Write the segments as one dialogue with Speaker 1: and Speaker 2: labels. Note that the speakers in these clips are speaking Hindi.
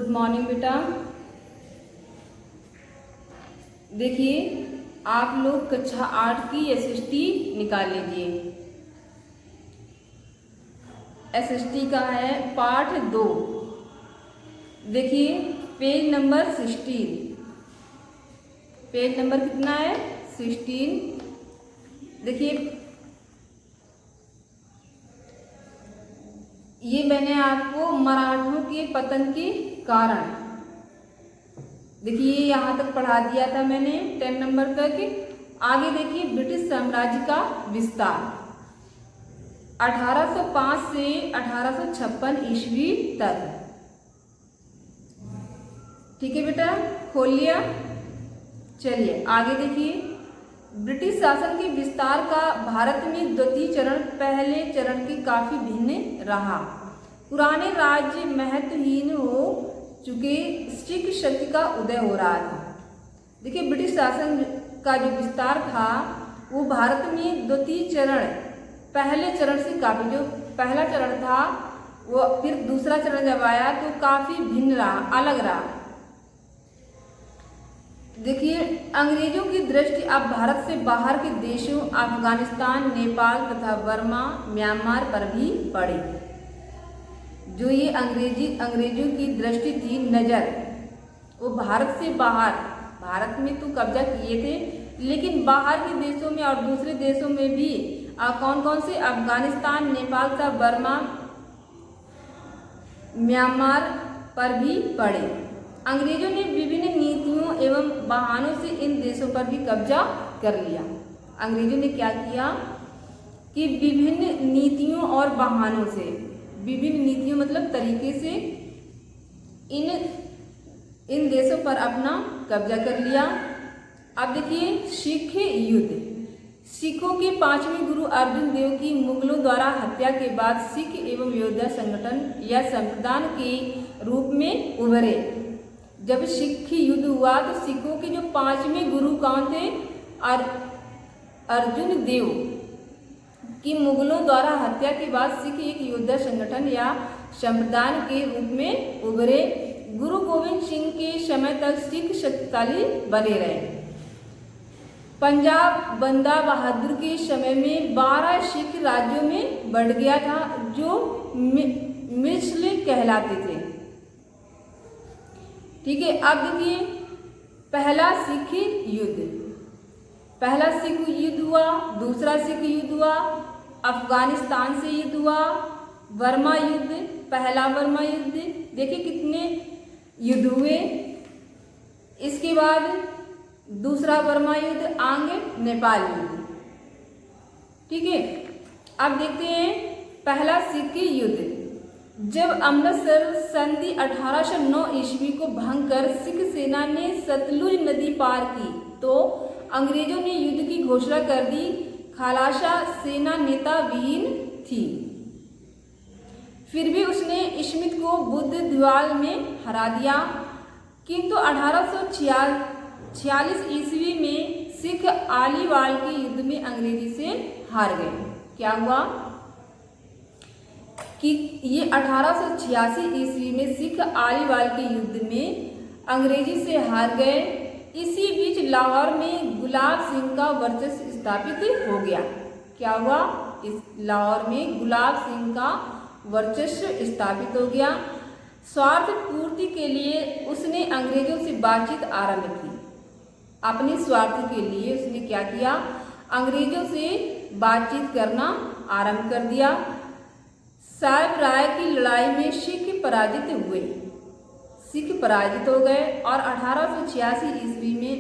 Speaker 1: गुड मॉर्निंग बेटा। देखिए आप लोग कक्षा 8 की एसएसटी निकाल लीजिए। एसएसटी का है पाठ 2। देखिए पेज नंबर 16। पेज नंबर कितना है? 16। देखिए ये मैंने आपको मराठों के पतन के कारण, देखिए यहाँ तक पढ़ा दिया था मैंने 10 नंबर तक। आगे देखिए ब्रिटिश साम्राज्य का विस्तार 1805 से 1856 ईस्वी तक। ठीक है बेटा, खोल लिया। चलिए आगे देखिए ब्रिटिश शासन के विस्तार का भारत में द्वितीय चरण पहले चरण के काफी भिन्न रहा। पुराने राज्य महत्वहीन हो चुके, सिख शक्ति का उदय हो रहा था। देखिए ब्रिटिश शासन का जो विस्तार था वो भारत में द्वितीय चरण पहले चरण से काफी, जो पहला चरण था वो फिर दूसरा चरण जब आया तो काफी भिन्न रहा, अलग रहा। देखिए अंग्रेजों की दृष्टि अब भारत से बाहर के देशों अफगानिस्तान, नेपाल तथा बर्मा, म्यांमार पर भी पड़ी। जो ये अंग्रेजों की दृष्टि थी, नज़र, वो भारत से बाहर, भारत में तो कब्जा किए थे लेकिन बाहर के देशों में और दूसरे देशों में भी कौन कौन से, अफगानिस्तान, नेपाल तथा बर्मा, म्यांमार पर भी पड़े। अंग्रेजों ने विभिन्न नीतियों एवं बहानों से इन देशों पर भी कब्जा कर लिया। अंग्रेजों ने क्या किया कि विभिन्न नीतियों और बहानों से, विभिन्न नीतियों मतलब तरीके से इन देशों पर अपना कब्जा कर लिया। अब देखिए सिख युद्ध। सिखों के 5वें गुरु अर्जुन देव की मुगलों द्वारा हत्या के बाद सिख एवं योद्धा संगठन या संप्रदान के रूप में उभरे। जब सिख युद्ध हुआ तो सिखों के जो 5वें गुरु कौन थे? अर्जुन देव की मुगलों द्वारा हत्या के बाद सिख एक योद्धा संगठन या संप्रदान के रूप में उभरे। गुरु गोविंद सिंह के समय तक सिख शक्तिशाली बने रहे। पंजाब बंदा बहादुर के समय में 12 सिख राज्यों में बढ़ गया था जो मिसल कहलाते थे। ठीक है, अब देखिए पहला सिख युद्ध, पहला सिख युद्ध हुआ, दूसरा सिख युद्ध हुआ, अफगानिस्तान से युद्ध हुआ, बर्मा युद्ध, पहला बर्मा युद्ध। देखिए कितने युद्ध हुए। इसके बाद दूसरा बर्मा युद्ध, आंग नेपाल युद्ध। ठीक है, अब देखते हैं पहला सिख युद्ध। जब अमृतसर संधि 1809 ईस्वी को भंग कर सिख सेना ने सतलुज नदी पार की तो अंग्रेजों ने युद्ध की घोषणा कर दी। खालसा सेना नेता विहीन थी, फिर भी उसने स्मिथ को बुद्ध द्वाल में हरा दिया। किंतु 1846 ईस्वी में सिख आलीवाल के युद्ध में अंग्रेजी से हार गए। क्या हुआ कि ये 1886 ईस्वी में सिख आलीवाल के युद्ध में अंग्रेजी से हार गए। इसी बीच लाहौर में गुलाब सिंह का वर्चस्व स्थापित हो गया। क्या हुआ? इस लाहौर में गुलाब सिंह का वर्चस्व स्थापित हो गया। स्वार्थ पूर्ति के लिए उसने अंग्रेजों से बातचीत आरंभ की। अपने स्वार्थ के लिए उसने क्या किया? अंग्रेजों से बातचीत करना आरंभ कर दिया। साहेब राय की लड़ाई में सिख पराजित हुए, सिख पराजित हो गए और 1886 ईस्वी में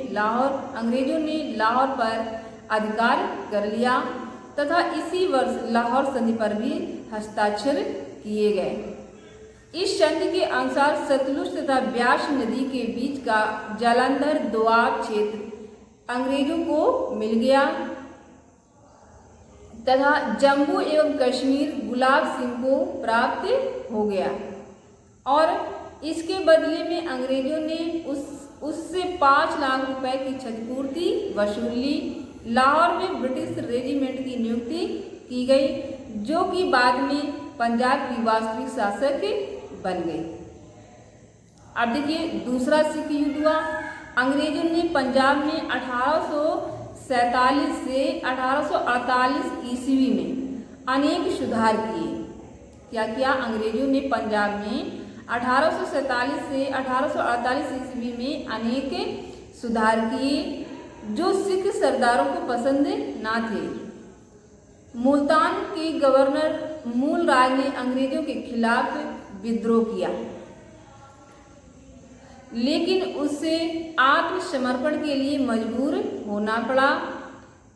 Speaker 1: अंग्रेजों ने लाहौर पर अधिकार कर लिया तथा इसी वर्ष लाहौर संधि पर भी हस्ताक्षर किए गए। इस संधि के अनुसार सतलुज तथा ब्यास नदी के बीच का जालंधर दोआब क्षेत्र अंग्रेजों को मिल गया तथा जम्मू एवं कश्मीर गुलाब सिंह को प्राप्त हो गया और इसके बदले में अंग्रेजों ने उससे 5 लाख रुपए की क्षतिपूर्ति वसूल ली। लाहौर में ब्रिटिश रेजिमेंट की नियुक्ति की गई जो कि बाद में पंजाब की वास्तविक शासक बन गई। अब देखिए दूसरा सिख युद्ध हुआ। अंग्रेजों ने पंजाब में 1847 से 1848 ईस्वी में अनेक सुधार किए। क्या किया? अंग्रेजों ने पंजाब में 1847 से 1848 ईस्वी में अनेक सुधार किए जो सिख सरदारों को पसंद ना थे। मुल्तान के गवर्नर मूलराज ने अंग्रेजों के खिलाफ विद्रोह किया, लेकिन उससे आत्मसमर्पण के लिए मजबूर होना पड़ा।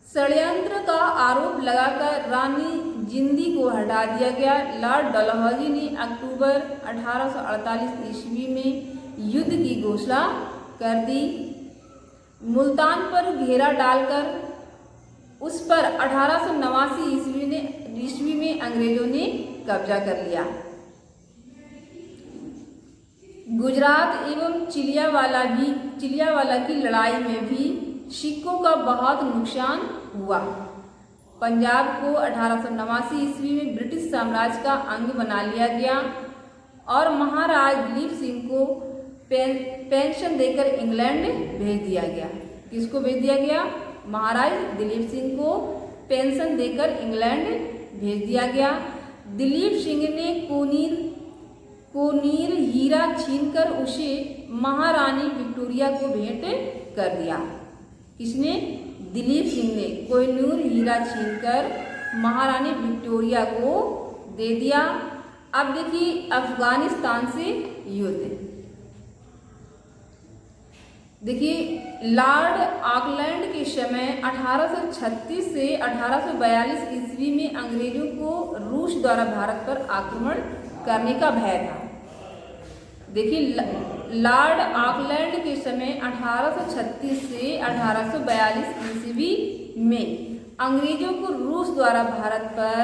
Speaker 1: षड्यंत्र का आरोप लगाकर रानी जिंदी को हटा दिया गया। लॉर्ड डलहौजी ने अक्टूबर 1848 ईस्वी में युद्ध की घोषणा कर दी। मुल्तान पर घेरा डालकर उस पर 1889 ईस्वी में अंग्रेजों ने कब्जा कर लिया। गुजरात एवं चिलियावाला की लड़ाई में भी सिखों का बहुत नुकसान हुआ। पंजाब को 1889 ईस्वी में ब्रिटिश साम्राज्य का अंग बना लिया गया और महाराज दिलीप सिंह को पेंशन देकर इंग्लैंड भेज दिया गया। किसको भेज दिया गया? महाराज दिलीप सिंह को पेंशन देकर इंग्लैंड भेज दिया गया। दिलीप सिंह ने कोनीर हीरा छीनकर उसे महारानी विक्टोरिया को भेंट कर दिया। किसने? दिलीप सिंह ने कोहिनूर हीरा छीनकर महारानी विक्टोरिया को दे दिया। अब देखिए अफगानिस्तान से युद्ध। देखिए लॉर्ड ऑकलैंड के समय 1836 से 1842 ईस्वी में अंग्रेजों को रूस द्वारा भारत पर आक्रमण करने का भय था। देखिए लॉर्ड ऑकलैंड के समय 1836 से 1842 ईस्वी में अंग्रेजों को रूस द्वारा भारत पर